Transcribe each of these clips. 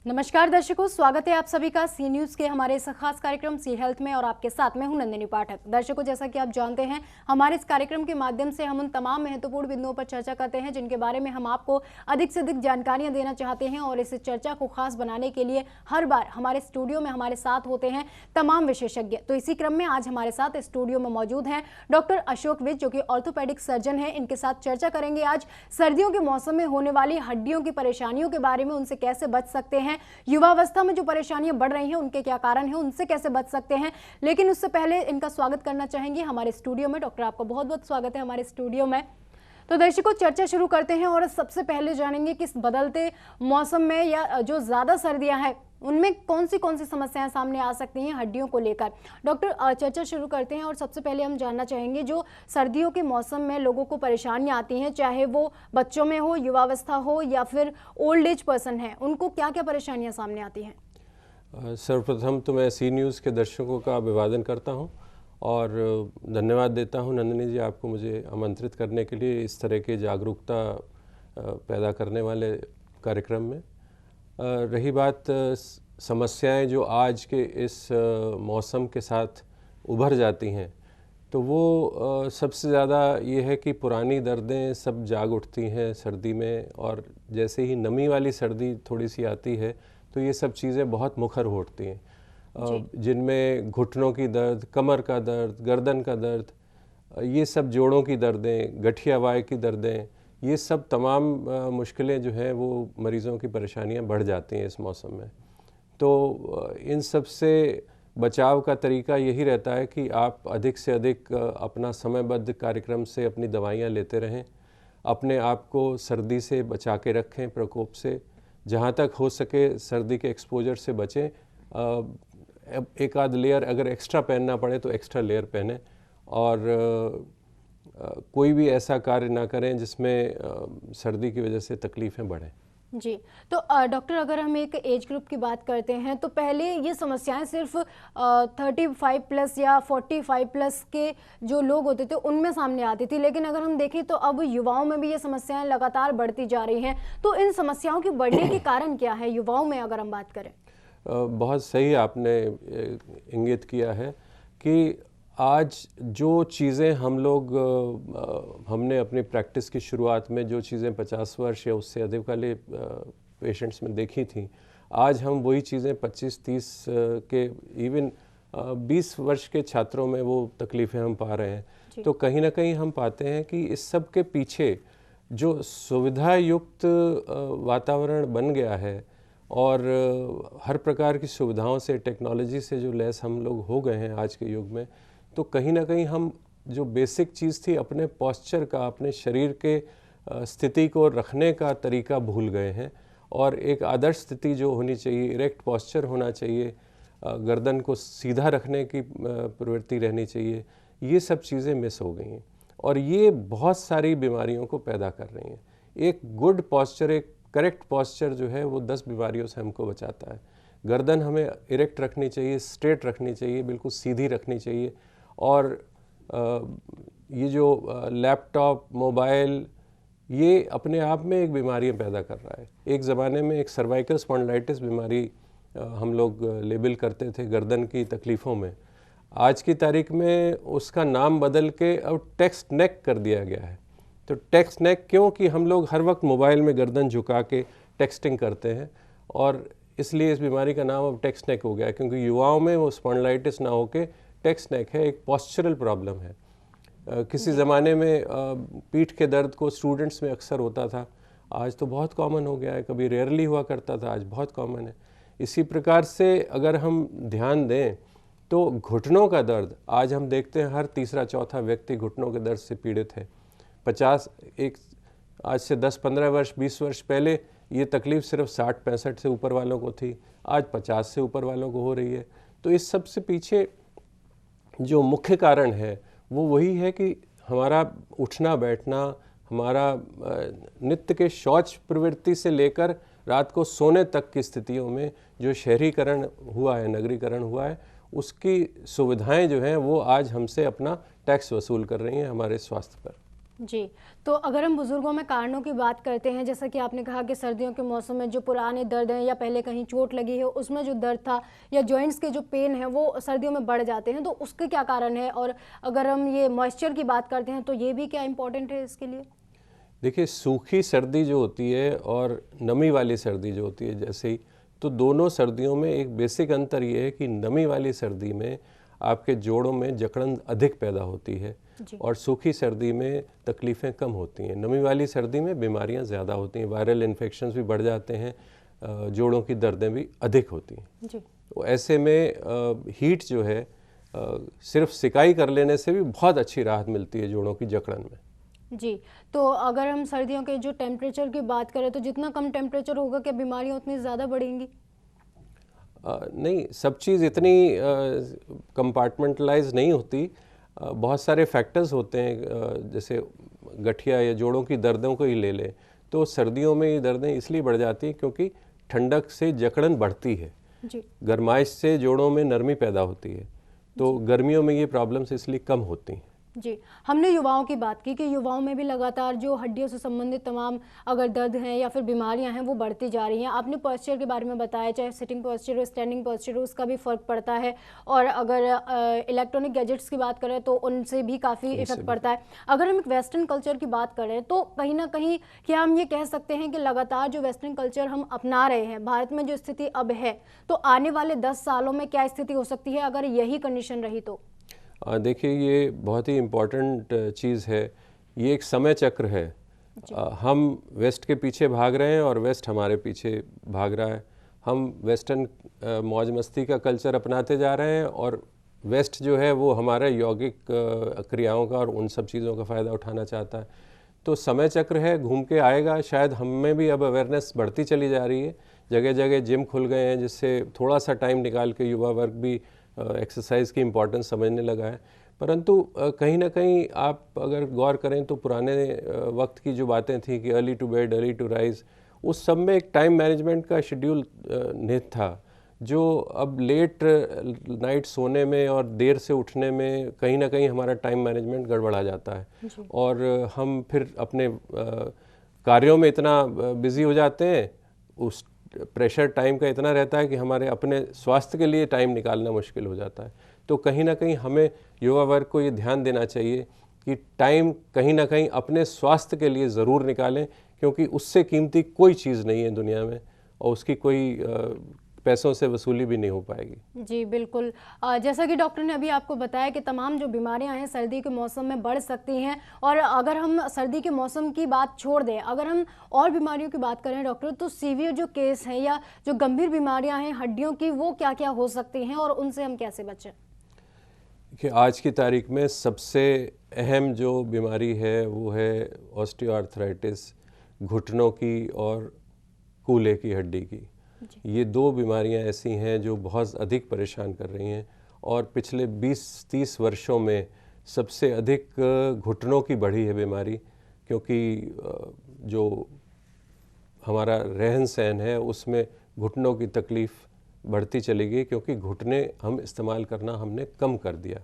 नमस्कार दर्शकों, स्वागत है आप सभी का सी न्यूज के हमारे इस खास कार्यक्रम सी हेल्थ में और आपके साथ मैं हूं नंदिनी पाठक। दर्शकों, जैसा कि आप जानते हैं, हमारे इस कार्यक्रम के माध्यम से हम उन तमाम महत्वपूर्ण बिंदुओं पर चर्चा करते हैं जिनके बारे में हम आपको अधिक से अधिक जानकारियां देना चाहते हैं। और इस चर्चा को खास बनाने के लिए हर बार हमारे स्टूडियो में हमारे साथ होते हैं तमाम विशेषज्ञ। तो इसी क्रम में आज हमारे साथ स्टूडियो में मौजूद हैं डॉक्टर अशोक विज, जो कि ऑर्थोपेडिक सर्जन है। इनके साथ चर्चा करेंगे आज सर्दियों के मौसम में होने वाली हड्डियों की परेशानियों के बारे में, उनसे कैसे बच सकते हैं, युवावस्था में जो परेशानियां बढ़ रही हैं उनके क्या कारण हैं, उनसे कैसे बच सकते हैं। लेकिन उससे पहले इनका स्वागत करना चाहेंगे हमारे स्टूडियो में। डॉक्टर, आपका बहुत बहुत स्वागत है हमारे स्टूडियो में। तो दर्शकों, चर्चा शुरू करते हैं और सबसे पहले जानेंगे कि इस बदलते मौसम में या जो ज्यादा सर्दियां हैं उनमें कौन सी समस्याएं सामने आ सकती हैं हड्डियों को लेकर। डॉक्टर, चर्चा शुरू करते हैं और सबसे पहले हम जानना चाहेंगे, जो सर्दियों के मौसम में लोगों को परेशानियां आती हैं, चाहे वो बच्चों में हो, युवावस्था हो या फिर ओल्ड एज पर्सन है, उनको क्या क्या परेशानियां सामने आती हैं? सर्वप्रथम तो मैं सी न्यूज़ के दर्शकों का अभिवादन करता हूं और धन्यवाद देता हूं नंदिनी जी, आपको मुझे आमंत्रित करने के लिए इस तरह के जागरूकता पैदा करने वाले कार्यक्रम में। रही बात समस्याएं जो आज के इस मौसम के साथ उभर जाती हैं, तो वो सबसे ज़्यादा ये है कि पुरानी दर्दें सब जाग उठती हैं सर्दी में, और जैसे ही नमी वाली सर्दी थोड़ी सी आती है तो ये सब चीज़ें बहुत मुखर हो उठती हैं, जिनमें घुटनों की दर्द, कमर का दर्द, गर्दन का दर्द, ये सब जोड़ों की दर्दें, गठिया वाय की दर्दें, ये सब तमाम मुश्किलें जो हैं वो मरीज़ों की परेशानियां बढ़ जाती हैं इस मौसम में। तो इन सब से बचाव का तरीका यही रहता है कि आप अधिक से अधिक अपना समयबद्ध कार्यक्रम से अपनी दवाइयां लेते रहें, अपने आप को सर्दी से बचा के रखें, प्रकोप से जहाँ तक हो सके सर्दी के एक्सपोजर से बचें। एक आध लेयर अगर एक्स्ट्रा पहनना पड़े तो एक्स्ट्रा लेयर पहनें, और कोई भी ऐसा कार्य ना करें जिसमें सर्दी की वजह से तकलीफ़ें बढ़ें। जी, तो डॉक्टर, अगर हम एक एज ग्रुप की बात करते हैं तो पहले ये समस्याएं सिर्फ 35 प्लस या 45 प्लस के जो लोग होते थे उनमें सामने आती थी, लेकिन अगर हम देखें तो अब युवाओं में भी ये समस्याएं लगातार बढ़ती जा रही हैं। तो इन समस्याओं के बढ़ने के कारण क्या है युवाओं में, अगर हम बात करें? बहुत सही आपने इंगित किया है कि आज जो चीज़ें हम लोग हमने अपनी प्रैक्टिस की शुरुआत में जो चीज़ें 50 वर्ष या उससे अधिक वाले पेशेंट्स में देखी थी, आज हम वही चीज़ें 25-30 के इवन 20 वर्ष के छात्रों में वो तकलीफ़ें हम पा रहे हैं। तो कहीं ना कहीं हम पाते हैं कि इस सब के पीछे जो सुविधा युक्त वातावरण बन गया है और हर प्रकार की सुविधाओं से, टेक्नोलॉजी से जो लैस हम लोग हो गए हैं आज के युग में, तो कहीं ना कहीं हम जो बेसिक चीज़ थी अपने पोस्चर का, अपने शरीर के स्थिति को रखने का तरीका भूल गए हैं। और एक आदर्श स्थिति जो होनी चाहिए, इरेक्ट पोस्चर होना चाहिए, गर्दन को सीधा रखने की प्रवृत्ति रहनी चाहिए, ये सब चीज़ें मिस हो गई हैं और ये बहुत सारी बीमारियों को पैदा कर रही हैं। एक गुड पोस्चर, एक करेक्ट पोस्चर जो है वो 10 बीमारियों से हमको बचाता है। गर्दन हमें इरेक्ट रखनी चाहिए, स्ट्रेट रखनी चाहिए, बिल्कुल सीधी रखनी चाहिए। और ये जो लैपटॉप, मोबाइल, ये अपने आप में एक बीमारियां पैदा कर रहा है। एक ज़माने में एक सर्वाइकल स्पॉन्डिलाइटिस बीमारी हम लोग लेबल करते थे गर्दन की तकलीफ़ों में। आज की तारीख में उसका नाम बदल के अब टेक्स्ट नेक कर दिया गया है। तो टेक्स्ट नेक क्यों? कि हम लोग हर वक्त मोबाइल में गर्दन झुका के टेक्सटिंग करते हैं, और इसलिए इस बीमारी का नाम अब टेक्स्ट नेक हो गया है, क्योंकि युवाओं में वो स्पॉन्डिलाइटिस ना होके टेक्स्ट नेक है, एक पोस्चरल प्रॉब्लम है। किसी ज़माने में पीठ के दर्द को स्टूडेंट्स में अक्सर होता था, आज तो बहुत कॉमन हो गया है। कभी रेयरली हुआ करता था, आज बहुत कॉमन है। इसी प्रकार से अगर हम ध्यान दें तो घुटनों का दर्द आज हम देखते हैं हर तीसरा चौथा व्यक्ति घुटनों के दर्द से पीड़ित है। आज से 10-15 वर्ष, 20 वर्ष पहले ये तकलीफ़ सिर्फ 60-65 से ऊपर वालों को थी, आज 50 से ऊपर वालों को हो रही है। तो इस सब से पीछे जो मुख्य कारण है वो वही है कि हमारा उठना बैठना, हमारा नित्य के शौच प्रवृत्ति से लेकर रात को सोने तक की स्थितियों में जो शहरीकरण हुआ है, नगरीकरण हुआ है, उसकी सुविधाएं जो हैं वो आज हमसे अपना टैक्स वसूल कर रही हैं हमारे स्वास्थ्य पर। जी, तो अगर हम बुजुर्गों में कारणों की बात करते हैं, जैसा कि आपने कहा कि सर्दियों के मौसम में जो पुराने दर्द हैं या पहले कहीं चोट लगी है उसमें जो दर्द था या जॉइंट्स के जो पेन है वो सर्दियों में बढ़ जाते हैं, तो उसके क्या कारण है? और अगर हम ये मॉइस्चर की बात करते हैं तो ये भी क्या इम्पोर्टेंट है इसके लिए? देखिए, सूखी सर्दी जो होती है और नमी वाली सर्दी जो होती है, जैसे ही, तो दोनों सर्दियों में एक बेसिक अंतर ये है कि नमी वाली सर्दी में आपके जोड़ों में जकड़न अधिक पैदा होती है और सूखी सर्दी में तकलीफ़ें कम होती हैं। नमी वाली सर्दी में बीमारियां ज़्यादा होती हैं, वायरल इन्फेक्शंस भी बढ़ जाते हैं, जोड़ों की दर्दें भी अधिक होती हैं। तो ऐसे में हीट जो है, सिर्फ सिकाई कर लेने से भी बहुत अच्छी राहत मिलती है जोड़ों की जकड़न में। जी, तो अगर हम सर्दियों के जो टेम्परेचर की बात करें तो जितना कम टेम्परेचर होगा क्या बीमारियां उतनी ज़्यादा बढ़ेंगी? नहीं, सब चीज़ इतनी कंपार्टमेंटलाइज नहीं होती। बहुत सारे फैक्टर्स होते हैं, जैसे गठिया या जोड़ों की दर्दों को ही ले लें तो सर्दियों में ये दर्दें इसलिए बढ़ जाती हैं क्योंकि ठंडक से जकड़न बढ़ती है, गर्माइश से जोड़ों में नरमी पैदा होती है, तो गर्मियों में ये प्रॉब्लम्स इसलिए कम होती हैं। जी, हमने युवाओं की बात की कि युवाओं में भी लगातार जो हड्डियों से संबंधित तमाम अगर दर्द हैं या फिर बीमारियां हैं वो बढ़ती जा रही हैं। आपने पोस्चर के बारे में बताया, चाहे सिटिंग पोस्चर हो, स्टैंडिंग पोस्चर हो, उसका भी फ़र्क पड़ता है। और अगर इलेक्ट्रॉनिक गैजेट्स की बात करें तो उनसे भी काफ़ी इफेक्ट पड़ता है। अगर हम एक वेस्टर्न कल्चर की बात करें तो कहीं ना कहीं क्या हम ये कह सकते हैं कि लगातार जो वेस्टर्न कल्चर हम अपना रहे हैं, भारत में जो स्थिति अब है, तो आने वाले 10 सालों में क्या स्थिति हो सकती है अगर यही कंडीशन रही तो? देखिए, ये बहुत ही इम्पॉर्टेंट चीज़ है। ये एक समय चक्र है। हम वेस्ट के पीछे भाग रहे हैं और वेस्ट हमारे पीछे भाग रहा है। हम वेस्टर्न मौज मस्ती का कल्चर अपनाते जा रहे हैं और वेस्ट जो है वो हमारे यौगिक क्रियाओं का और उन सब चीज़ों का फ़ायदा उठाना चाहता है। तो समय चक्र है, घूम के आएगा। शायद हम में भी अब अवेयरनेस बढ़ती चली जा रही है। जगह जगह जिम खुल गए हैं जिससे थोड़ा सा टाइम निकाल के युवा वर्ग भी एक्सरसाइज की इम्पोर्टेंस समझने लगा है। परंतु कहीं ना कहीं आप अगर गौर करें तो पुराने वक्त की जो बातें थी कि early to bed early to rise, उस सब में एक टाइम मैनेजमेंट का शेड्यूल निहित था, जो अब लेट नाइट सोने में और देर से उठने में कहीं ना कहीं हमारा टाइम मैनेजमेंट गड़बड़ा जाता है और हम फिर अपने कार्यों में इतना बिजी हो जाते हैं, उस प्रेशर टाइम का इतना रहता है कि हमारे अपने स्वास्थ्य के लिए टाइम निकालना मुश्किल हो जाता है। तो कहीं ना कहीं हमें युवा वर्ग को ये ध्यान देना चाहिए कि टाइम कहीं ना कहीं अपने स्वास्थ्य के लिए ज़रूर निकालें, क्योंकि उससे कीमती कोई चीज़ नहीं है दुनिया में और उसकी कोई पैसों से वसूली भी नहीं हो पाएगी। जी बिल्कुल, जैसा कि डॉक्टर ने अभी आपको बताया कि तमाम जो बीमारियां हैं सर्दी के मौसम में बढ़ सकती हैं। और अगर हम सर्दी के मौसम की बात छोड़ दें, अगर हम और बीमारियों की बात करें डॉक्टर, तो सीवियर जो केस हैं या जो गंभीर बीमारियां हैं हड्डियों की, वो क्या क्या हो सकती हैं और उनसे हम कैसे बचें? कि आज की तारीख में सबसे अहम जो बीमारी है वो है ऑस्टियोआर्थराइटिस, घुटनों की और कूल्हे की हड्डी की। ये दो बीमारियां ऐसी हैं जो बहुत अधिक परेशान कर रही हैं और पिछले 20-30 वर्षों में सबसे अधिक घुटनों की बढ़ी है बीमारी, क्योंकि जो हमारा रहन सहन है उसमें घुटनों की तकलीफ़ बढ़ती चली गई, क्योंकि घुटने हम इस्तेमाल करना हमने कम कर दिया।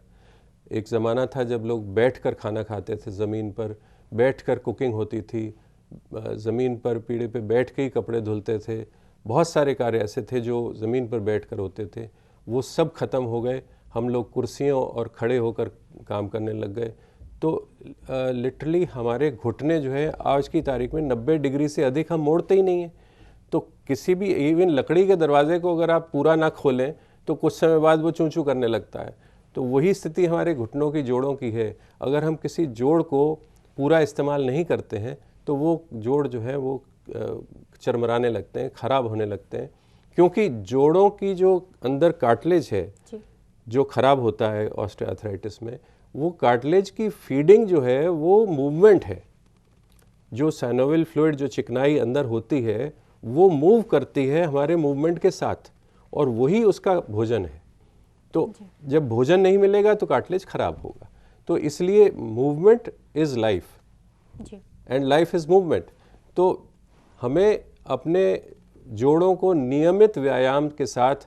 एक ज़माना था जब लोग बैठकर खाना खाते थे, ज़मीन पर बैठकर कुकिंग होती थी, ज़मीन पर पीढ़े पे बैठ के ही कपड़े धुलते थे, बहुत सारे कार्य ऐसे थे जो ज़मीन पर बैठकर होते थे, वो सब ख़त्म हो गए। हम लोग कुर्सियों और खड़े होकर काम करने लग गए। तो लिटरली हमारे घुटने जो है आज की तारीख में 90 डिग्री से अधिक हम मोड़ते ही नहीं हैं। तो किसी भी इवन लकड़ी के दरवाजे को अगर आप पूरा ना खोलें तो कुछ समय बाद वो चूं चूं करने लगता है। तो वही स्थिति हमारे घुटनों की, जोड़ों की है। अगर हम किसी जोड़ को पूरा इस्तेमाल नहीं करते हैं तो वो जोड़ जो है वो चरमराने लगते हैं, ख़राब होने लगते हैं, क्योंकि जोड़ों की जो अंदर कार्टिलेज है जो ख़राब होता है ऑस्टियोआर्थराइटिस में, वो कार्टिलेज की फीडिंग जो है वो मूवमेंट है। जो साइनोवियल फ्लूइड, जो चिकनाई अंदर होती है, वो मूव करती है हमारे मूवमेंट के साथ और वही उसका भोजन है। तो जब भोजन नहीं मिलेगा तो कार्टिलेज खराब होगा। तो इसलिए movement is life and life is movement. तो हमें अपने जोड़ों को नियमित व्यायाम के साथ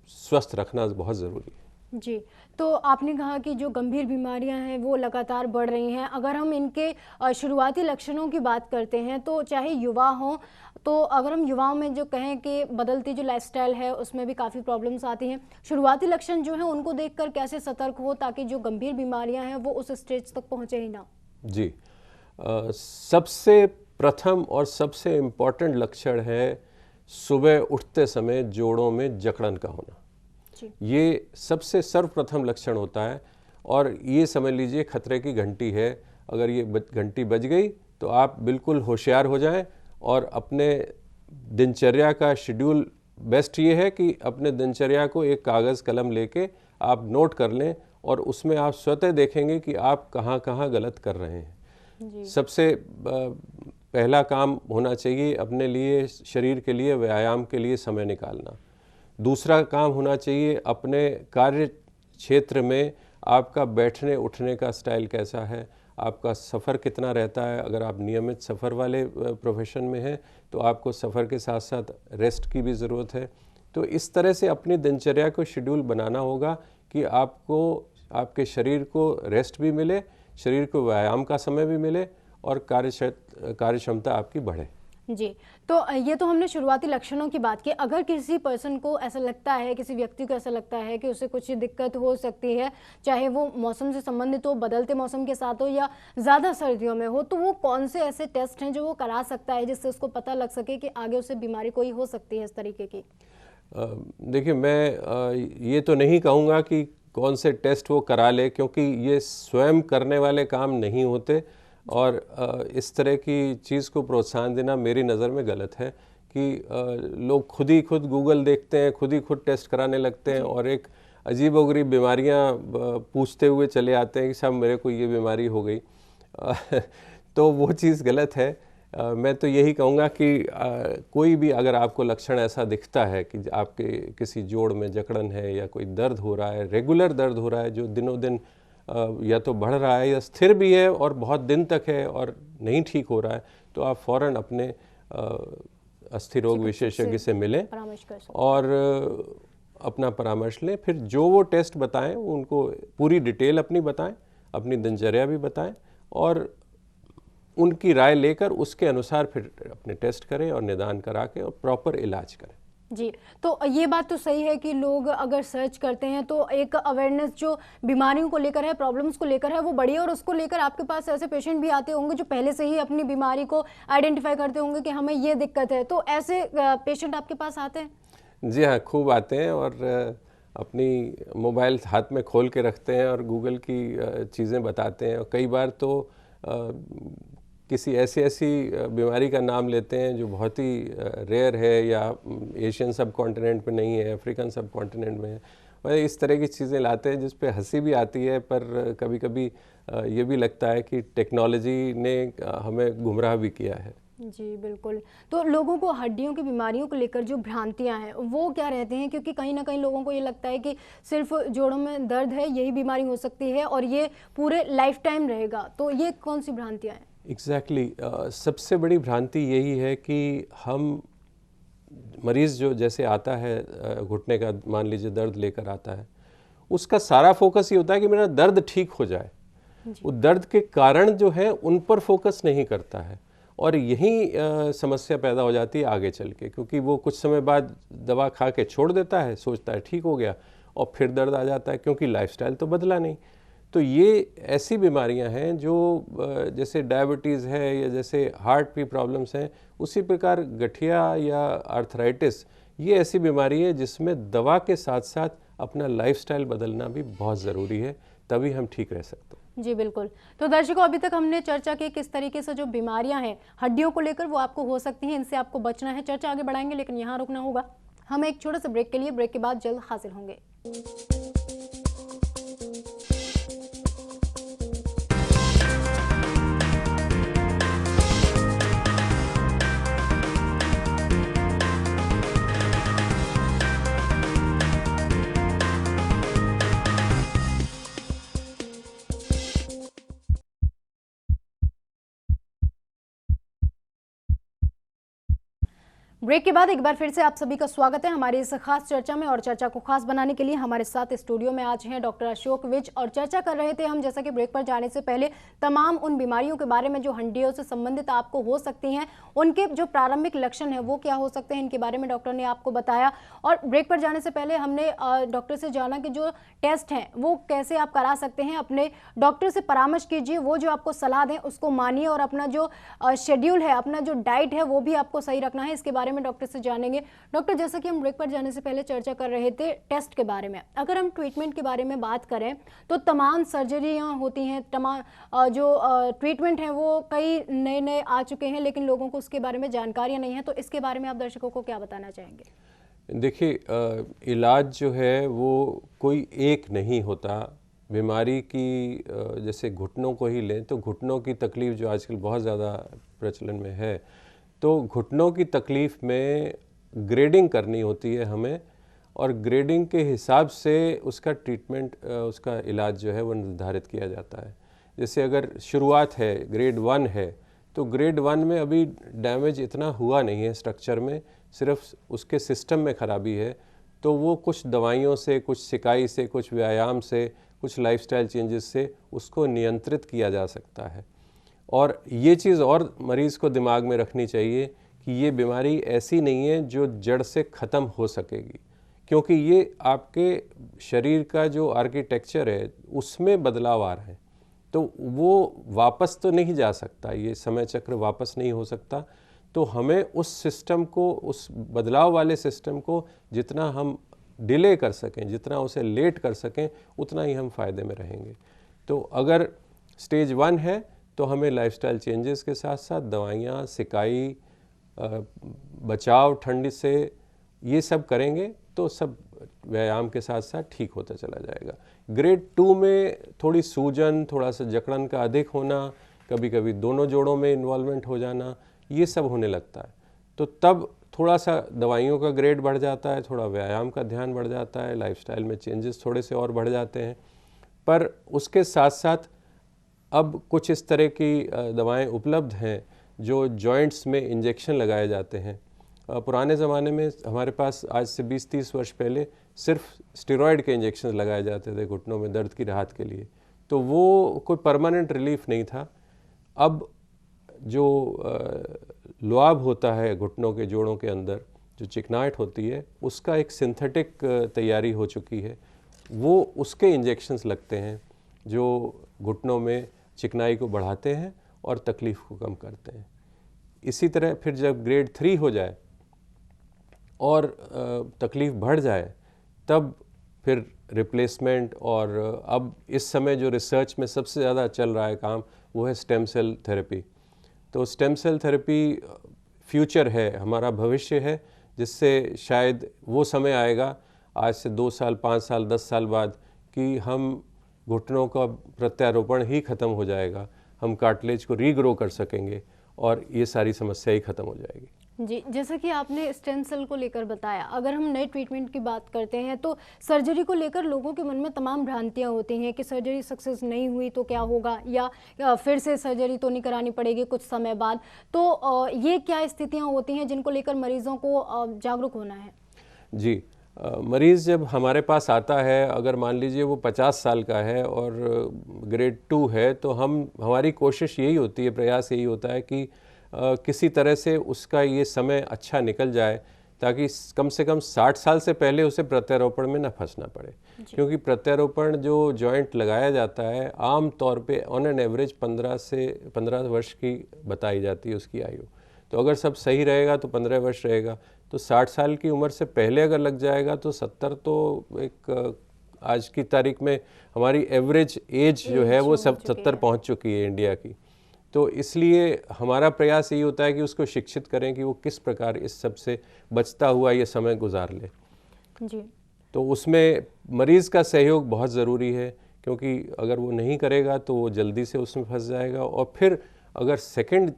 स्वस्थ रखना बहुत ज़रूरी है। जी, तो आपने कहा कि जो गंभीर बीमारियां हैं वो लगातार बढ़ रही हैं। अगर हम इनके शुरुआती लक्षणों की बात करते हैं तो चाहे युवा हों, तो अगर हम युवाओं में जो कहें कि बदलती जो लाइफस्टाइल है उसमें भी काफ़ी प्रॉब्लम्स आती हैं। शुरुआती लक्षण जो हैं उनको देखकर कैसे सतर्क हो ताकि जो गंभीर बीमारियां हैं वो उस स्टेज तक पहुँचे ही ना? जी, सबसे प्रथम और सबसे इम्पॉर्टेंट लक्षण है सुबह उठते समय जोड़ों में जकड़न का होना। जी। ये सबसे सर्वप्रथम लक्षण होता है और ये समझ लीजिए खतरे की घंटी है। अगर ये घंटी बज गई तो आप बिल्कुल होशियार हो जाएं और अपने दिनचर्या का शेड्यूल, बेस्ट ये है कि अपने दिनचर्या को एक कागज़ कलम लेके आप नोट कर लें और उसमें आप स्वतः देखेंगे कि आप कहाँ कहाँ गलत कर रहे हैं। जी। सबसे पहला काम होना चाहिए अपने लिए, शरीर के लिए, व्यायाम के लिए समय निकालना। दूसरा काम होना चाहिए अपने कार्य क्षेत्र में आपका बैठने उठने का स्टाइल कैसा है, आपका सफ़र कितना रहता है। अगर आप नियमित सफ़र वाले प्रोफेशन में हैं तो आपको सफ़र के साथ साथ रेस्ट की भी ज़रूरत है। तो इस तरह से अपनी दिनचर्या को शेड्यूल बनाना होगा कि आपको, आपके शरीर को रेस्ट भी मिले, शरीर को व्यायाम का समय भी मिले और कार्य क्षमता आपकी बढ़े। जी, तो ये तो हमने शुरुआती लक्षणों की बात की। अगर किसी पर्सन को ऐसा लगता है, किसी व्यक्ति को ऐसा लगता है कि उसे कुछ दिक्कत हो सकती है, चाहे वो मौसम से संबंधित हो, बदलते मौसम के साथ हो या ज़्यादा सर्दियों में हो, तो वो कौन से ऐसे टेस्ट हैं जो वो करा सकता है जिससे उसको पता लग सके कि आगे उसे बीमारी कोई हो सकती है इस तरीके की? देखिए, मैं ये तो नहीं कहूँगा कि कौन से टेस्ट वो करा ले, क्योंकि ये स्वयं करने वाले काम नहीं होते और इस तरह की चीज़ को प्रोत्साहन देना मेरी नज़र में गलत है कि लोग खुद ही खुद गूगल देखते हैं, खुद ही खुद टेस्ट कराने लगते हैं और एक अजीबोगरीब बीमारियां पूछते हुए चले आते हैं कि साहब मेरे को ये बीमारी हो गई। तो वो चीज़ गलत है। मैं तो यही कहूँगा कि कोई भी अगर आपको लक्षण ऐसा दिखता है कि आपके किसी जोड़ में जकड़न है या कोई दर्द हो रहा है, रेगुलर दर्द हो रहा है जो दिनों दिन या तो बढ़ रहा है या स्थिर भी है और बहुत दिन तक है और नहीं ठीक हो रहा है, तो आप फ़ौरन अपने अस्थि रोग विशेषज्ञ से मिलें और अपना परामर्श लें। फिर जो वो टेस्ट बताएं उनको पूरी डिटेल अपनी बताएं, अपनी दिनचर्या भी बताएं और उनकी राय लेकर उसके अनुसार फिर अपने टेस्ट करें और निदान करा के और प्रॉपर इलाज करें। जी, तो ये बात तो सही है कि लोग अगर सर्च करते हैं तो एक अवेयरनेस जो बीमारियों को लेकर है, प्रॉब्लम्स को लेकर है, वो बढ़ी है और उसको लेकर आपके पास ऐसे पेशेंट भी आते होंगे जो पहले से ही अपनी बीमारी को आइडेंटिफाई करते होंगे कि हमें ये दिक्कत है। तो ऐसे पेशेंट आपके पास आते हैं? जी हाँ, खूब आते हैं और अपनी मोबाइल हाथ में खोल के रखते हैं और गूगल की चीज़ें बताते हैं और कई बार तो किसी ऐसी बीमारी का नाम लेते हैं जो बहुत ही रेयर है या एशियन सब कॉन्टिनेंट में नहीं है, अफ्रीकन सब कॉन्टिनेंट में है। और इस तरह की चीज़ें लाते हैं जिस पे हंसी भी आती है, पर कभी कभी ये भी लगता है कि टेक्नोलॉजी ने हमें गुमराह भी किया है। जी, बिल्कुल। तो लोगों को हड्डियों की बीमारियों को लेकर जो भ्रांतियाँ हैं, वो क्या रहती हैं? क्योंकि कहीं न कहीं लोगों को ये लगता है कि सिर्फ़ जोड़ों में दर्द है, यही बीमारी हो सकती है और ये पूरे लाइफ़ टाइम रहेगा। तो ये कौन-सी भ्रांतियाँ हैं? एग्जैक्टली सबसे बड़ी भ्रांति यही है कि हम मरीज़ जो जैसे आता है घुटने का मान लीजिए दर्द लेकर आता है, उसका सारा फोकस ये होता है कि मेरा दर्द ठीक हो जाए। वो दर्द के कारण जो है उन पर फोकस नहीं करता है और यही समस्या पैदा हो जाती है आगे चल के, क्योंकि वो कुछ समय बाद दवा खा के छोड़ देता है, सोचता है ठीक हो गया और फिर दर्द आ जाता है क्योंकि लाइफस्टाइल तो बदला नहीं। तो ये ऐसी बीमारियां हैं जो जैसे डायबिटीज़ है या जैसे हार्ट की प्रॉब्लम्स हैं, उसी प्रकार गठिया या आर्थराइटिस, ये ऐसी बीमारी है जिसमें दवा के साथ साथ अपना लाइफस्टाइल बदलना भी बहुत ज़रूरी है, तभी हम ठीक रह सकते हैं। जी, बिल्कुल। तो दर्शकों, अभी तक हमने चर्चा की किस तरीके से जो बीमारियां हैं हड्डियों को लेकर वो आपको हो सकती हैं, इनसे आपको बचना है। चर्चा आगे बढ़ाएंगे लेकिन यहाँ रुकना होगा। हम एक छोटे से ब्रेक के लिए, ब्रेक के बाद जल्द हाजिर होंगे। ब्रेक के बाद एक बार फिर से आप सभी का स्वागत है हमारी इस खास चर्चा में। और चर्चा को खास बनाने के लिए हमारे साथ स्टूडियो में आज हैं डॉक्टर अशोक विज। और चर्चा कर रहे थे हम, जैसा कि ब्रेक पर जाने से पहले, तमाम उन बीमारियों के बारे में जो हड्डियों से संबंधित आपको हो सकती हैं, उनके जो प्रारंभिक लक्षण है वो क्या हो सकते हैं, इनके बारे में डॉक्टर ने आपको बताया। और ब्रेक पर जाने से पहले हमने डॉक्टर से जाना कि जो टेस्ट हैं वो कैसे आप करा सकते हैं। अपने डॉक्टर से परामर्श कीजिए, वो जो आपको सलाह दें उसको मानिए, और अपना जो शेड्यूल है, अपना जो डाइट है वो भी आपको सही रखना है। इसके बारे में डॉक्टर से जानेंगे। डॉक्टर, जैसा कि हम ब्रेक पर जाने से पहले चर्चा कर रहे थे टेस्ट के बारे में, अगर हम ट्रीटमेंट के बारे में बात करें तो तमाम सर्जरियां होती हैं, तमाम जो ट्रीटमेंट है वो कई नए नए आ चुके हैं, लेकिन लोगों को उसके बारे में जानकारी नहीं है। तो इसके बारे में आप दर्शकों को क्या बताना चाहेंगे? देखिए, इलाज जो है वो कोई एक नहीं होता। बीमारी की जैसे घुटनों को ही लें तो घुटनों की तकलीफ़ जो आजकल बहुत ज़्यादा प्रचलन में है, तो घुटनों की तकलीफ़ में ग्रेडिंग करनी होती है हमें, और ग्रेडिंग के हिसाब से उसका ट्रीटमेंट, उसका इलाज जो है वो निर्धारित किया जाता है। जैसे अगर शुरुआत है, ग्रेड 1 है, तो ग्रेड 1 में अभी डैमेज इतना हुआ नहीं है स्ट्रक्चर में, सिर्फ उसके सिस्टम में ख़राबी है, तो वो कुछ दवाइयों से, कुछ सिकाई से, कुछ व्यायाम से, कुछ लाइफस्टाइल चेंजेस से उसको नियंत्रित किया जा सकता है। और ये चीज़ और मरीज़ को दिमाग में रखनी चाहिए कि ये बीमारी ऐसी नहीं है जो जड़ से ख़त्म हो सकेगी, क्योंकि ये आपके शरीर का जो आर्किटेक्चर है उसमें बदलाव आ रहा है, तो वो वापस तो नहीं जा सकता, ये समय चक्र वापस नहीं हो सकता। तो हमें उस सिस्टम को, उस बदलाव वाले सिस्टम को जितना हम डिले कर सकें, जितना उसे लेट कर सकें, उतना ही हम फ़ायदे में रहेंगे। तो अगर स्टेज 1 है तो हमें लाइफस्टाइल चेंजेस के साथ साथ दवाइयाँ, सिकाई, बचाव ठंड से, ये सब करेंगे तो सब व्यायाम के साथ साथ ठीक होता चला जाएगा। ग्रेड 2 में थोड़ी सूजन, थोड़ा सा जकड़न का अधिक होना, कभी कभी दोनों जोड़ों में इन्वॉल्वमेंट हो जाना, ये सब होने लगता है। तो तब थोड़ा सा दवाइयों का ग्रेड बढ़ जाता है, थोड़ा व्यायाम का ध्यान बढ़ जाता है, लाइफस्टाइल में चेंजेस थोड़े से और बढ़ जाते हैं। पर उसके साथ साथ अब कुछ इस तरह की दवाएं उपलब्ध हैं जो जॉइंट्स में इंजेक्शन लगाए जाते हैं। पुराने ज़माने में हमारे पास आज से 20-30 वर्ष पहले सिर्फ स्टेरॉयड के इंजेक्शन लगाए जाते थे घुटनों में दर्द की राहत के लिए, तो वो कोई परमानेंट रिलीफ नहीं था। अब जो लुआब होता है घुटनों के जोड़ों के अंदर, जो चिकनाहट होती है, उसका एक सिंथेटिक तैयारी हो चुकी है, वो उसके इंजेक्शंस लगते हैं जो घुटनों में चिकनाई को बढ़ाते हैं और तकलीफ़ को कम करते हैं। इसी तरह फिर जब ग्रेड 3 हो जाए और तकलीफ़ बढ़ जाए, तब फिर रिप्लेसमेंट, और अब इस समय जो रिसर्च में सबसे ज़्यादा चल रहा है काम, वो है स्टेम सेल थेरेपी। तो स्टेम सेल थेरेपी फ्यूचर है, हमारा भविष्य है, जिससे शायद वो समय आएगा आज से 2 साल, 5 साल, 10 साल बाद, कि हम घुटनों का प्रत्यारोपण ही ख़त्म हो जाएगा, हम कार्टिलेज को रीग्रो कर सकेंगे और ये सारी समस्या ही ख़त्म हो जाएगी। जी, जैसा कि आपने स्टेम सेल को लेकर बताया, अगर हम नए ट्रीटमेंट की बात करते हैं तो सर्जरी को लेकर लोगों के मन में तमाम भ्रांतियां होती हैं कि सर्जरी सक्सेस नहीं हुई तो क्या होगा, या फिर से सर्जरी तो नहीं करानी पड़ेगी कुछ समय बाद। तो ये क्या स्थितियां होती हैं जिनको लेकर मरीजों को जागरूक होना है? जी, मरीज़ जब हमारे पास आता है, अगर मान लीजिए वो 50 साल का है और ग्रेड 2 है, तो हमारी कोशिश यही होती है, प्रयास यही होता है कि किसी तरह से उसका ये समय अच्छा निकल जाए, ताकि कम से कम 60 साल से पहले उसे प्रत्यारोपण में न फंसना पड़े। क्योंकि प्रत्यारोपण जो जॉइंट लगाया जाता है, आम तौर पे ऑन एन एवरेज 15 वर्ष की बताई जाती है उसकी आयु। तो अगर सब सही रहेगा तो 15 वर्ष रहेगा, तो 60 साल की उम्र से पहले अगर लग जाएगा तो 70, तो एक आज की तारीख में हमारी एवरेज एज जो है वो सब 70 पहुंच चुकी है इंडिया की। तो इसलिए हमारा प्रयास यही होता है कि उसको शिक्षित करें कि वो किस प्रकार इस सब से बचता हुआ ये समय गुजार ले। जी। तो उसमें मरीज़ का सहयोग बहुत ज़रूरी है, क्योंकि अगर वो नहीं करेगा तो वो जल्दी से उसमें फंस जाएगा, और फिर अगर सेकंड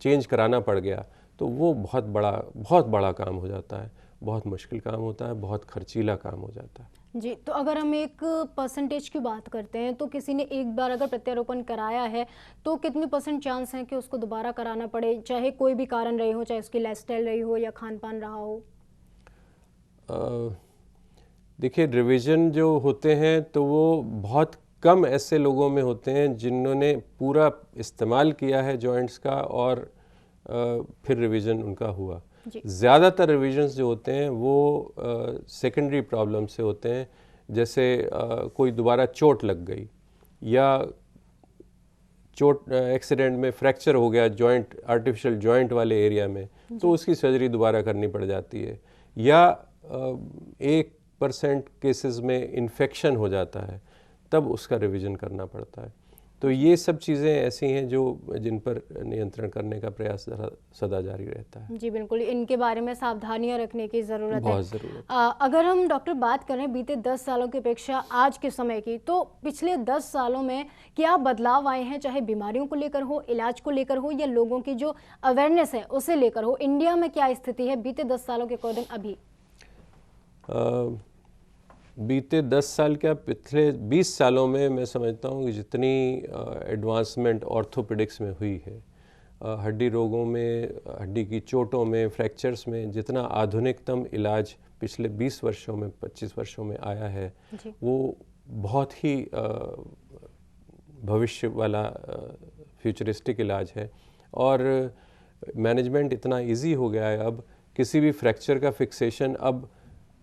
चेंज कराना पड़ गया तो वो बहुत बड़ा काम हो जाता है, बहुत मुश्किल काम होता है, बहुत खर्चीला काम हो जाता है। जी, तो अगर हम एक परसेंटेज की बात करते हैं तो किसी ने एक बार अगर प्रत्यारोपण कराया है तो कितनी परसेंट चांस है कि उसको दोबारा कराना पड़े, चाहे कोई भी कारण रही हो, चाहे उसकी लाइफस्टाइल रही हो या खान पान रहा हो? देखिए, रिवीजन जो होते हैं तो वो बहुत कम ऐसे लोगों में होते हैं जिन्होंने पूरा इस्तेमाल किया है जॉइंट्स का और फिर रिवीजन उनका हुआ। ज़्यादातर रिवीजन्स जो होते हैं वो सेकेंडरी प्रॉब्लम से होते हैं, जैसे कोई दोबारा चोट लग गई या चोट एक्सीडेंट में फ्रैक्चर हो गया जॉइंट, आर्टिफिशियल जॉइंट वाले एरिया में, तो उसकी सर्जरी दोबारा करनी पड़ जाती है। या 1% केसेस में इन्फेक्शन हो जाता है, तब उसका रिवीजन करना पड़ता है। तो ये सब चीज़ें ऐसी हैं जो जिन पर नियंत्रण करने का प्रयास सदा जारी रहता है। जी बिल्कुल, इनके बारे में सावधानियां रखने की ज़रूरत है। बहुत ज़रूरत। अगर हम डॉक्टर बात करें बीते 10 सालों की अपेक्षा आज के समय की, तो पिछले 10 सालों में क्या बदलाव आए हैं, चाहे बीमारियों को लेकर हो, इलाज को लेकर हो या लोगों की जो अवेयरनेस है उसे लेकर हो? इंडिया में क्या स्थिति है बीते 10 सालों के अकॉर्डिंग अभी? बीते 10 साल क्या, पिछले 20 सालों में मैं समझता हूँ कि जितनी एडवांसमेंट ऑर्थोपेडिक्स में हुई है, हड्डी रोगों में, हड्डी की चोटों में, फ्रैक्चर्स में जितना आधुनिकतम इलाज पिछले 20 वर्षों में, 25 वर्षों में आया है, वो बहुत ही भविष्य वाला फ्यूचरिस्टिक इलाज है। और मैनेजमेंट इतना इजी हो गया है, अब किसी भी फ्रैक्चर का फिक्सेशन अब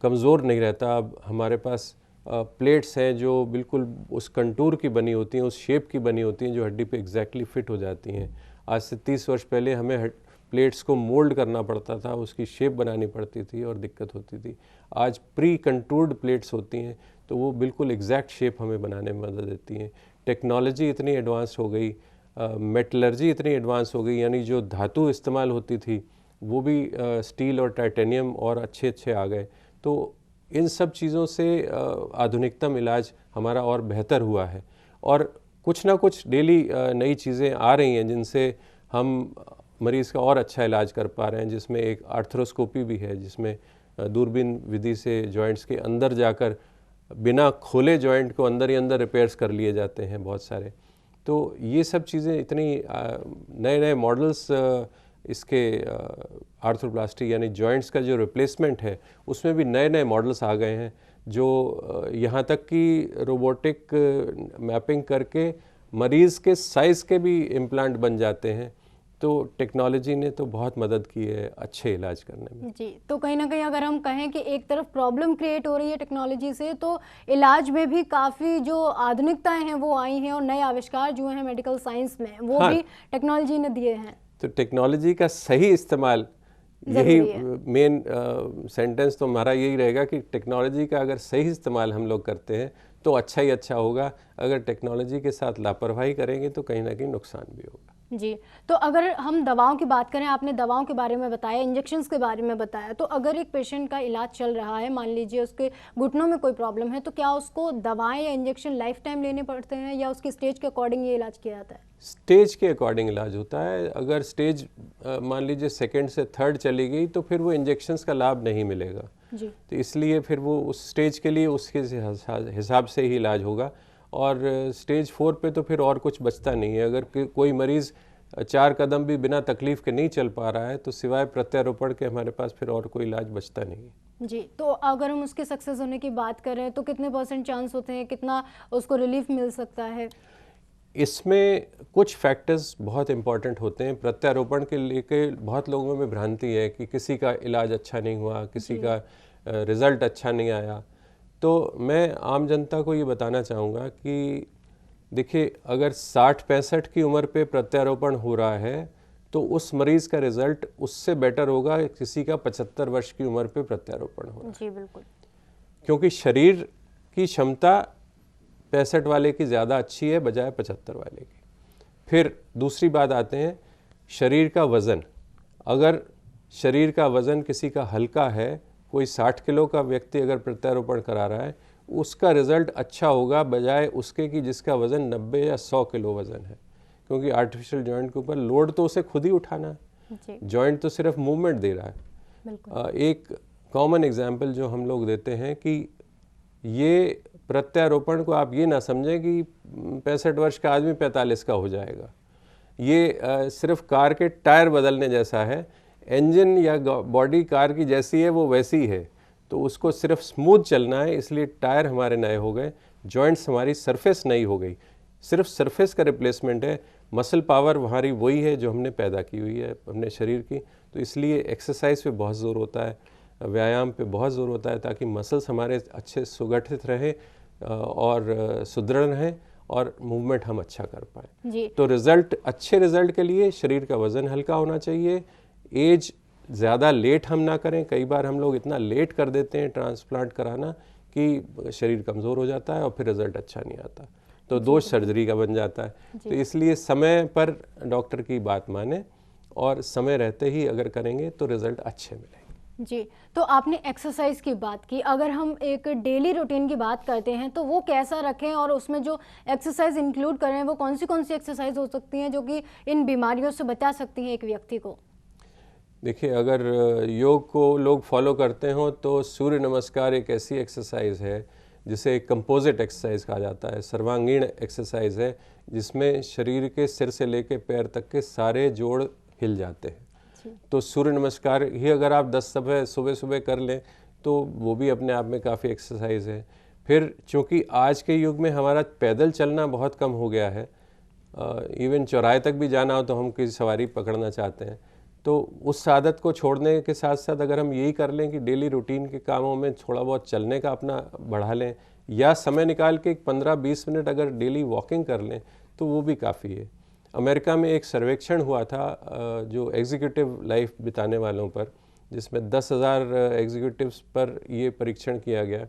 कमज़ोर नहीं रहता। अब हमारे पास प्लेट्स हैं जो बिल्कुल उस कंटूर की बनी होती हैं, उस शेप की बनी होती हैं, जो हड्डी पे एग्जैक्टली फिट हो जाती हैं। आज से 30 वर्ष पहले हमें प्लेट्स को मोल्ड करना पड़ता था, उसकी शेप बनानी पड़ती थी और दिक्कत होती थी। आज प्री कंटूर्ड प्लेट्स होती हैं, तो वो बिल्कुल एग्जैक्ट शेप हमें बनाने में मदद देती हैं। टेक्नोलॉजी इतनी एडवांस हो गई, मेटलर्जी इतनी एडवांस हो गई, यानी जो धातु इस्तेमाल होती थी वो भी स्टील और टाइटेनियम और अच्छे अच्छे आ गए। तो इन सब चीज़ों से आधुनिकतम इलाज हमारा और बेहतर हुआ है। और कुछ ना कुछ डेली नई चीज़ें आ रही हैं जिनसे हम मरीज़ का और अच्छा इलाज कर पा रहे हैं, जिसमें एक आर्थ्रोस्कोपी भी है, जिसमें दूरबीन विधि से जॉइंट्स के अंदर जाकर बिना खोले जॉइंट को अंदर ही अंदर रिपेयर्स कर लिए जाते हैं बहुत सारे। तो ये सब चीज़ें इतनी नए नए मॉडल्स, इसके आर्थ्रोप्लास्टी यानी जॉइंट्स का जो रिप्लेसमेंट है उसमें भी नए नए मॉडल्स आ गए हैं, जो यहाँ तक कि रोबोटिक मैपिंग करके मरीज़ के साइज़ के भी इम्प्लांट बन जाते हैं। तो टेक्नोलॉजी ने तो बहुत मदद की है अच्छे इलाज करने में। जी, तो कहीं ना कहीं अगर हम कहें कि एक तरफ प्रॉब्लम क्रिएट हो रही है टेक्नोलॉजी से, तो इलाज में भी काफ़ी जो आधुनिकताएं हैं वो आई हैं और नए आविष्कार जो हैं मेडिकल साइंस में वो भी टेक्नोलॉजी ने दिए हैं। तो टेक्नोलॉजी का सही इस्तेमाल, यही मेन सेंटेंस तो हमारा यही रहेगा कि टेक्नोलॉजी का अगर सही इस्तेमाल हम लोग करते हैं तो अच्छा ही अच्छा होगा। अगर टेक्नोलॉजी के साथ लापरवाही करेंगे तो कहीं ना कहीं नुकसान भी होगा। जी, तो अगर हम दवाओं की बात करें, आपने दवाओं के बारे में बताया, इंजेक्शंस के बारे में बताया, तो अगर एक पेशेंट का इलाज चल रहा है, मान लीजिए उसके घुटनों में कोई प्रॉब्लम है, तो क्या उसको दवाएं या इंजेक्शन लाइफ टाइम लेने पड़ते हैं या उसकी स्टेज के अकॉर्डिंग ये इलाज किया जाता है? स्टेज के अकॉर्डिंग इलाज होता है। अगर स्टेज मान लीजिए सेकेंड से थर्ड चली गई तो फिर वो इंजेक्शंस का लाभ नहीं मिलेगा जी। तो इसलिए फिर वो उस स्टेज के लिए उसके हिसाब से ही इलाज होगा। और स्टेज 4 पे तो फिर और कुछ बचता नहीं है। अगर कोई मरीज़ 4 कदम भी बिना तकलीफ के नहीं चल पा रहा है तो सिवाय प्रत्यारोपण के हमारे पास फिर और कोई इलाज बचता नहीं है जी। तो अगर हम उसके सक्सेस होने की बात करें तो कितने % चांस होते हैं, कितना उसको रिलीफ मिल सकता है? इसमें कुछ फैक्टर्स बहुत इंपॉर्टेंट होते हैं। प्रत्यारोपण के लेके बहुत लोगों में भ्रांति है कि किसी का इलाज अच्छा नहीं हुआ, किसी का रिज़ल्ट अच्छा नहीं आया। तो मैं आम जनता को ये बताना चाहूँगा कि देखिए, अगर 60-65 की उम्र पे प्रत्यारोपण हो रहा है तो उस मरीज़ का रिज़ल्ट उससे बेटर होगा किसी का 75 वर्ष की उम्र पे प्रत्यारोपण हो रहा है। जी बिल्कुल, क्योंकि शरीर की क्षमता 65 वाले की ज़्यादा अच्छी है बजाय 75 वाले की। फिर दूसरी बात आते हैं शरीर का वज़न। अगर शरीर का वज़न किसी का हल्का है, कोई 60 किलो का व्यक्ति अगर प्रत्यारोपण करा रहा है, उसका रिज़ल्ट अच्छा होगा बजाय उसके कि जिसका वज़न 90 या 100 किलो वज़न है। क्योंकि आर्टिफिशियल जॉइंट के ऊपर लोड तो उसे खुद ही उठाना है, जॉइंट तो सिर्फ मूवमेंट दे रहा है। एक कॉमन एग्जांपल जो हम लोग देते हैं कि ये प्रत्यारोपण को आप ये ना समझें कि 65 वर्ष का आदमी 45 का हो जाएगा। ये सिर्फ कार के टायर बदलने जैसा है। इंजन या बॉडी कार की जैसी है वो वैसी है, तो उसको सिर्फ स्मूथ चलना है, इसलिए टायर हमारे नए हो गए, जॉइंट्स हमारी सरफेस नई हो गई, सिर्फ सरफेस का रिप्लेसमेंट है। मसल पावर हमारी वही है जो हमने पैदा की हुई है अपने शरीर की। तो इसलिए एक्सरसाइज पे बहुत ज़ोर होता है, व्यायाम पे बहुत ज़ोर होता है, ताकि मसल्स हमारे अच्छे सुगठित रहे और सुदृढ़ रहें और मूवमेंट हम अच्छा कर पाएँ जी। तो अच्छे रिजल्ट के लिए शरीर का वज़न हल्का होना चाहिए। एज ज़्यादा लेट हम ना करें। कई बार हम लोग इतना लेट कर देते हैं ट्रांसप्लांट कराना कि शरीर कमज़ोर हो जाता है और फिर रिज़ल्ट अच्छा नहीं आता, तो दोष सर्जरी का बन जाता है। तो इसलिए समय पर डॉक्टर की बात माने और समय रहते ही अगर करेंगे तो रिज़ल्ट अच्छे मिलेंगे। जी, तो आपने एक्सरसाइज की बात की, अगर हम एक डेली रूटीन की बात करते हैं तो वो कैसा रखें और उसमें जो एक्सरसाइज इंक्लूड करें वो कौन सी एक्सरसाइज हो सकती हैं जो कि इन बीमारियों से बचा सकती हैं एक व्यक्ति को? देखिए, अगर योग को लोग फॉलो करते हो तो सूर्य नमस्कार एक ऐसी एक्सरसाइज है जिसे कंपोजिट एक्सरसाइज कहा जाता है, सर्वांगीण एक्सरसाइज है, जिसमें शरीर के सिर से लेकर पैर तक के सारे जोड़ हिल जाते हैं। तो सूर्य नमस्कार ही अगर आप 10 दफ़े सुबह सुबह कर लें तो वो भी अपने आप में काफ़ी एक्सरसाइज है। फिर चूँकि आज के युग में हमारा पैदल चलना बहुत कम हो गया है, इवन चौराहे तक भी जाना हो तो हम किसी सवारी पकड़ना चाहते हैं, तो उस आदत को छोड़ने के साथ साथ अगर हम यही कर लें कि डेली रूटीन के कामों में थोड़ा बहुत चलने का अपना बढ़ा लें या समय निकाल के 15-20 मिनट अगर डेली वॉकिंग कर लें तो वो भी काफ़ी है। अमेरिका में एक सर्वेक्षण हुआ था जो एग्जीक्यूटिव लाइफ बिताने वालों पर, जिसमें 10,000 एग्जीक्यूटिव्स पर ये परीक्षण किया गया,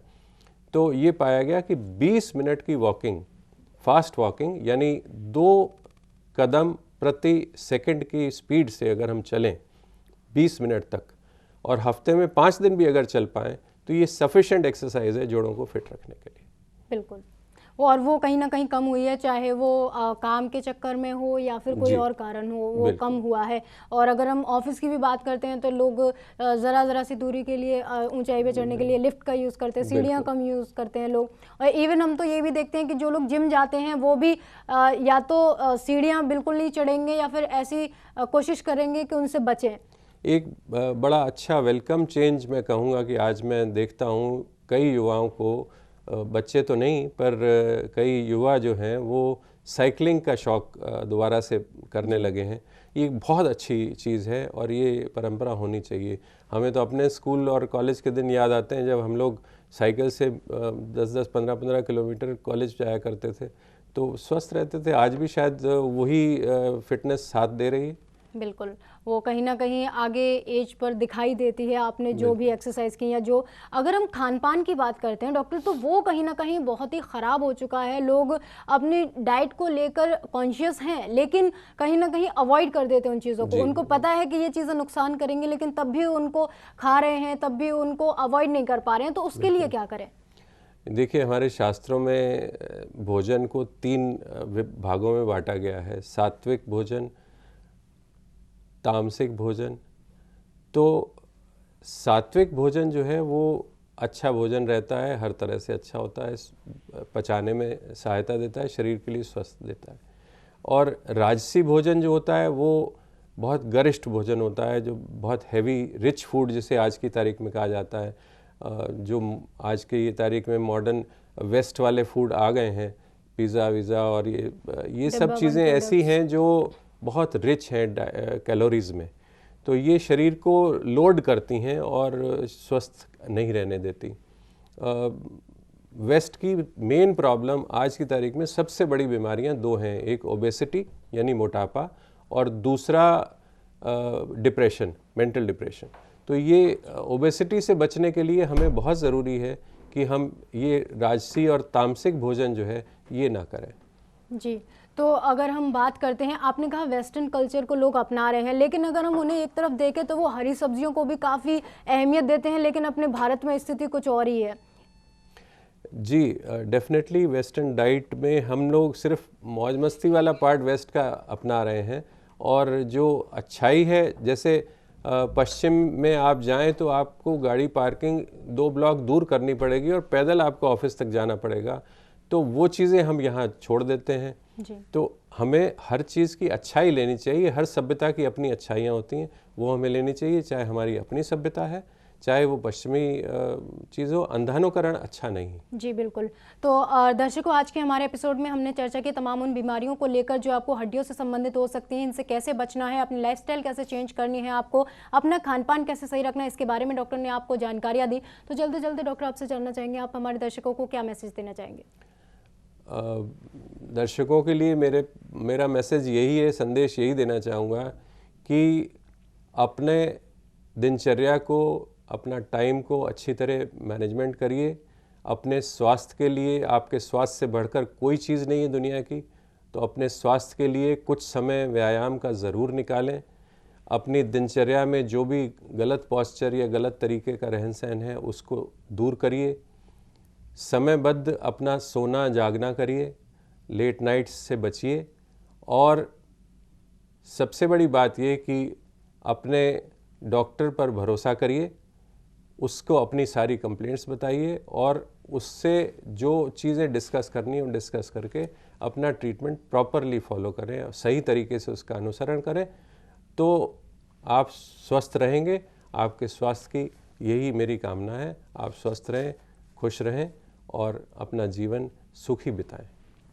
तो ये पाया गया कि 20 मिनट की वॉकिंग, फास्ट वॉकिंग यानी 2 कदम प्रति सेकंड की स्पीड से अगर हम चलें 20 मिनट तक और हफ्ते में 5 दिन भी अगर चल पाएँ तो ये सफिशेंट एक्सरसाइज है जोड़ों को फिट रखने के लिए। बिल्कुल, और वो कहीं ना कहीं कम हुई है, चाहे वो काम के चक्कर में हो या फिर कोई और कारण हो, वो कम हुआ है। और अगर हम ऑफिस की भी बात करते हैं तो लोग ज़रा सी दूरी के लिए ऊंचाई पे चढ़ने के लिए लिफ्ट का यूज़ करते हैं, सीढ़ियाँ कम यूज़ करते हैं लोग। और इवन हम तो ये भी देखते हैं कि जो लोग जिम जाते हैं वो भी या तो सीढ़ियाँ बिल्कुल नहीं चढ़ेंगे या फिर ऐसी कोशिश करेंगे कि उनसे बचें। एक बड़ा अच्छा वेलकम चेंज मैं कहूँगा कि आज मैं देखता हूँ कई युवाओं को, बच्चे तो नहीं पर कई युवा जो हैं वो साइकिलिंग का शौक़ दोबारा से करने लगे हैं। ये एक बहुत अच्छी चीज़ है और ये परंपरा होनी चाहिए। हमें तो अपने स्कूल और कॉलेज के दिन याद आते हैं जब हम लोग साइकिल से 10-10, 15-15 किलोमीटर कॉलेज जाया करते थे, तो स्वस्थ रहते थे। आज भी शायद वही फिटनेस साथ दे रही है। बिल्कुल, वो कहीं ना कहीं आगे एज पर दिखाई देती है। आपने जो भी एक्सरसाइज की या जो, अगर हम खान पान की बात करते हैं डॉक्टर, तो वो कहीं ना कहीं बहुत ही ख़राब हो चुका है। लोग अपनी डाइट को लेकर कॉन्शियस हैं लेकिन कहीं ना कहीं अवॉइड कर देते हैं उन चीज़ों को। उनको पता है कि ये चीज़ें नुकसान करेंगी लेकिन तब भी उनको खा रहे हैं, तब भी उनको अवॉइड नहीं कर पा रहे हैं, तो उसके लिए क्या करें? देखिए, हमारे शास्त्रों में भोजन को 3 भागों में बांटा गया है, सात्विक भोजन, तामसिक भोजन। तो सात्विक भोजन जो है वो अच्छा भोजन रहता है, हर तरह से अच्छा होता है, पचाने में सहायता देता है, शरीर के लिए स्वस्थ देता है। और राजसी भोजन जो होता है वो बहुत गरिष्ठ भोजन होता है, जो बहुत हैवी रिच फूड जिसे आज की तारीख में कहा जाता है। जो आज की ये तारीख में मॉडर्न वेस्ट वाले फूड आ गए हैं, पिज़्ज़ा वीज़ा और ये सब चीज़ें ऐसी हैं जो बहुत रिच हैं कैलोरीज़ में, तो ये शरीर को लोड करती हैं और स्वस्थ नहीं रहने देती। वेस्ट की मेन प्रॉब्लम आज की तारीख में सबसे बड़ी बीमारियां 2 हैं, एक ओबेसिटी यानी मोटापा और दूसरा डिप्रेशन, मेंटल डिप्रेशन। तो ये ओबेसिटी से बचने के लिए हमें बहुत ज़रूरी है कि हम ये राजसी और तामसिक भोजन जो है ये ना करें। जी, तो अगर हम बात करते हैं, आपने कहा वेस्टर्न कल्चर को लोग अपना रहे हैं, लेकिन अगर हम उन्हें एक तरफ देखें तो वो हरी सब्जियों को भी काफ़ी अहमियत देते हैं, लेकिन अपने भारत में स्थिति कुछ और ही है। जी, डेफिनेटली वेस्टर्न डाइट में हम लोग सिर्फ मौज मस्ती वाला पार्ट वेस्ट का अपना रहे हैं और जो अच्छाई है, जैसे पश्चिम में आप जाएं तो आपको गाड़ी पार्किंग 2 ब्लॉक दूर करनी पड़ेगी और पैदल आपको ऑफिस तक जाना पड़ेगा। तो वो चीज़ें हम यहाँ छोड़ देते हैं जी। तो हमें हर चीज़ की अच्छाई लेनी चाहिए। हर सभ्यता की अपनी अच्छाइयाँ होती हैं, वो हमें लेनी चाहिए, चाहे हमारी अपनी सभ्यता है चाहे वो पश्चिमी चीज़ हो। अंधानुकरण अच्छा नहीं है। जी बिल्कुल। तो दर्शकों, आज के हमारे एपिसोड में हमने चर्चा की तमाम उन बीमारियों को लेकर जो आपको हड्डियों से संबंधित हो सकती हैं, इनसे कैसे बचना है, अपनी लाइफस्टाइल कैसे चेंज करनी है, आपको अपना खान पान कैसे सही रखना है, इसके बारे में डॉक्टर ने आपको जानकारियाँ दी। तो जल्दी जल्दी डॉक्टर आपसे जानना चाहेंगे, आप हमारे दर्शकों को क्या मैसेज देना चाहेंगे? दर्शकों के लिए मेरा मैसेज यही है, संदेश यही देना चाहूँगा कि अपने दिनचर्या को, अपना टाइम को अच्छी तरह मैनेजमेंट करिए। अपने स्वास्थ्य के लिए, आपके स्वास्थ्य से बढ़कर कोई चीज़ नहीं है दुनिया की, तो अपने स्वास्थ्य के लिए कुछ समय व्यायाम का ज़रूर निकालें। अपनी दिनचर्या में जो भी गलत पॉस्चर या गलत तरीके का रहन सहन है उसको दूर करिए। समयबद्ध अपना सोना जागना करिए, लेट नाइट्स से बचिए। और सबसे बड़ी बात ये कि अपने डॉक्टर पर भरोसा करिए, उसको अपनी सारी कंप्लेंट्स बताइए और उससे जो चीज़ें डिस्कस करनी है वो डिस्कस करके अपना ट्रीटमेंट प्रॉपरली फॉलो करें और सही तरीके से उसका अनुसरण करें, तो आप स्वस्थ रहेंगे। आपके स्वास्थ्य की यही मेरी कामना है। आप स्वस्थ रहें, खुश रहें और अपना जीवन सुखी बिताएं।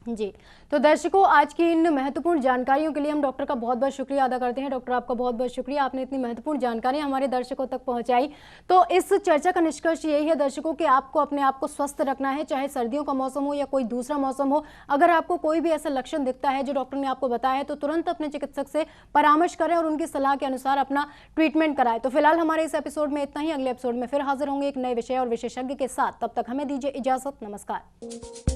जी, तो दर्शकों, आज की इन महत्वपूर्ण जानकारियों के लिए हम डॉक्टर का बहुत बहुत शुक्रिया अदा करते हैं। डॉक्टर, आपका बहुत बहुत शुक्रिया, आपने इतनी महत्वपूर्ण जानकारियां हमारे दर्शकों तक पहुंचाई। तो इस चर्चा का निष्कर्ष यही है दर्शकों कि आपको अपने आप को स्वस्थ रखना है, चाहे सर्दियों का मौसम हो या कोई दूसरा मौसम हो। अगर आपको कोई भी ऐसा लक्षण दिखता है जो डॉक्टर ने आपको बताया है तो तुरंत अपने चिकित्सक से परामर्श करें और उनकी सलाह के अनुसार अपना ट्रीटमेंट कराएं। तो फिलहाल हमारे इस एपिसोड में इतना ही। अगले एपिसोड में फिर हाजिर होंगे एक नए विषय और विशेषज्ञ के साथ। तब तक हमें दीजिए इजाजत। नमस्कार।